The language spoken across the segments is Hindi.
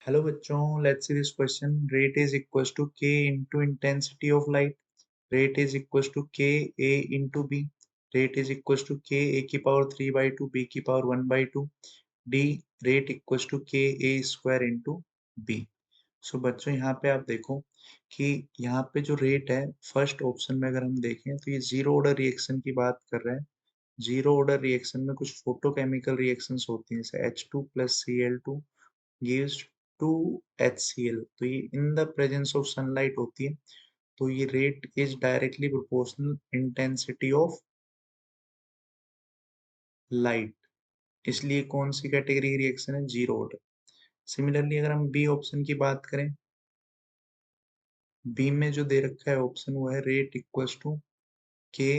हेलो बच्चों, let's see this question. Rate is equals to k into intensity of light. Rate is equals to k a into b. Rate is equals to k a की पावर 3/2 बी की power 1/2 d. Rate equals to k a square into b. So बच्चों यहाँ पे आप देखो कि यहाँ पे जो रेट है फर्स्ट ऑप्शन में अगर हम देखें तो ये जीरो ऑर्डर रिएक्शन की बात कर रहे हैं। जीरो ऑर्डर रिएक्शन में कुछ फोटोकेमिकल रिएक्शंस होती हैं, जैसे H2 plus Cl2 gives 2 HCl। तो ये in the presence of sunlight होती है। तो ये rate is directly proportional intensity of light, इसलिए कौन सी कैटेगरी की रिएक्शन है? Zero order. सिमिलरली अगर हम बी ऑप्शन की बात करें, बी में जो दे रखा है ऑप्शन वो है rate equals to k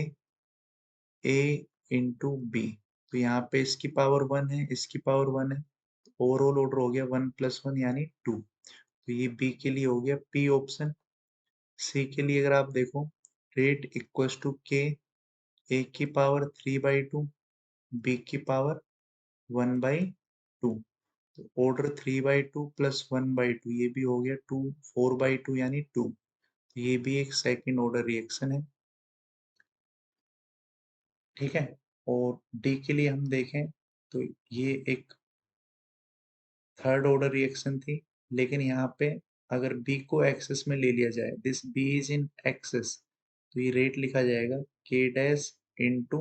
a into B. तो यहाँ पे इसकी पावर 1 है, इसकी पावर 1 है, ओवरऑल ऑर्डर हो गया 1+1 यानी 2। तो ये बी के लिए हो गया पी ऑप्शन। सी के लिए अगर आप देखो, rate equals to k a की पावर 3/2 बी की पावर 1/2। तो ऑर्डर 3/2 प्लस 1/2 ये भी हो गया 2, 4/2 यानी 2। ये भी एक सेकंड ऑर्डर रिएक्शन है। ठीक है। और डी के लिए हम देखें तो ये एक थर्ड ऑर्डर रिएक्शन थी, लेकिन यहाँ पे अगर बी को एक्सेस में ले लिया जाए, this be is in excess, तो ये रेट लिखा जाएगा के डैश इंटू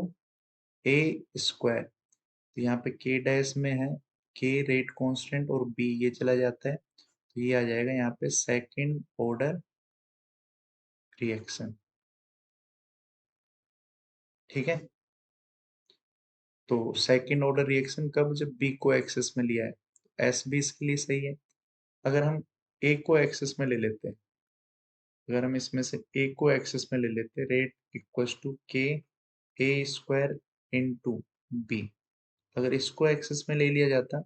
ए स्क्वायर। तो यहाँ पे के डैश में है के रेट कांस्टेंट और बी ये चला जाता है, तो ये आ जाएगा यहाँ पे सेकंड ऑर्डर रिएक्शन। ठीक है। तो सेकंड ऑर्डर रिएक्शन कब? जब बी को एक्सेस में लिया है। एस बी इसके लिए सही है। अगर हम ए को एक्सेस में ले लेते हैं, अगर हम इसमें से ए को एक्सेस में ले लेते, rate equals to k a square into B. अगर इसको एक्सेस में ले लिया जाता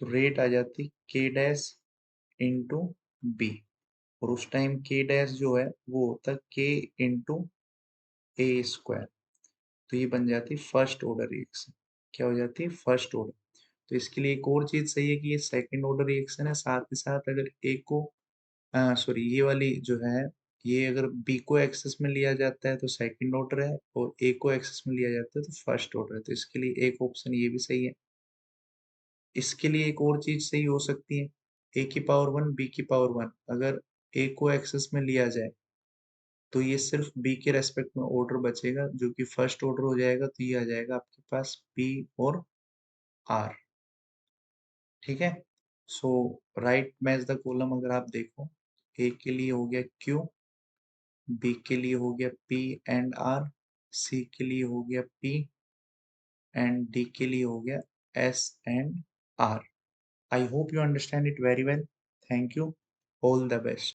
तो रेट आ जाती के डैश इंटू बी, और उस टाइम के डैश जो है वो होता के इंटू ए स्क्वायर। तो ये बन जाती फर्स्ट ऑर्डर रिएक्शन। क्या हो जाती है? First order. तो इसके लिए एक और चीज सही है कि ये सेकंड ऑर्डर रिएक्शन है, साथ ही साथ अगर ए को सॉरी ये वाली जो है, ये अगर बी को एक्सेस में लिया जाता है तो सेकंड ऑर्डर है, और ए को एक्सेस में लिया जाता है तो फर्स्ट ऑर्डर है। तो इसके लिए एक ऑप्शन ये भी सही है। इसके लिए एक और चीज सही हो सकती है, ए की पावर 1 बी की पावर 1। अगर ए को एक्सेस में लिया जाए तो ये सिर्फ बी के रेस्पेक्ट में ऑर्डर बचेगा, जो कि फर्स्ट ऑर्डर हो जाएगा। तो ये आ जाएगा आपके पास पी और आर। ठीक है। सो राइट मैच द कॉलम अगर आप देखो, ए के लिए हो गया क्यू, बी के लिए हो गया पी एंड आर, सी के लिए हो गया पी, एंड डी के लिए हो गया s and r. I hope you understand it very well. Thank you. All the best.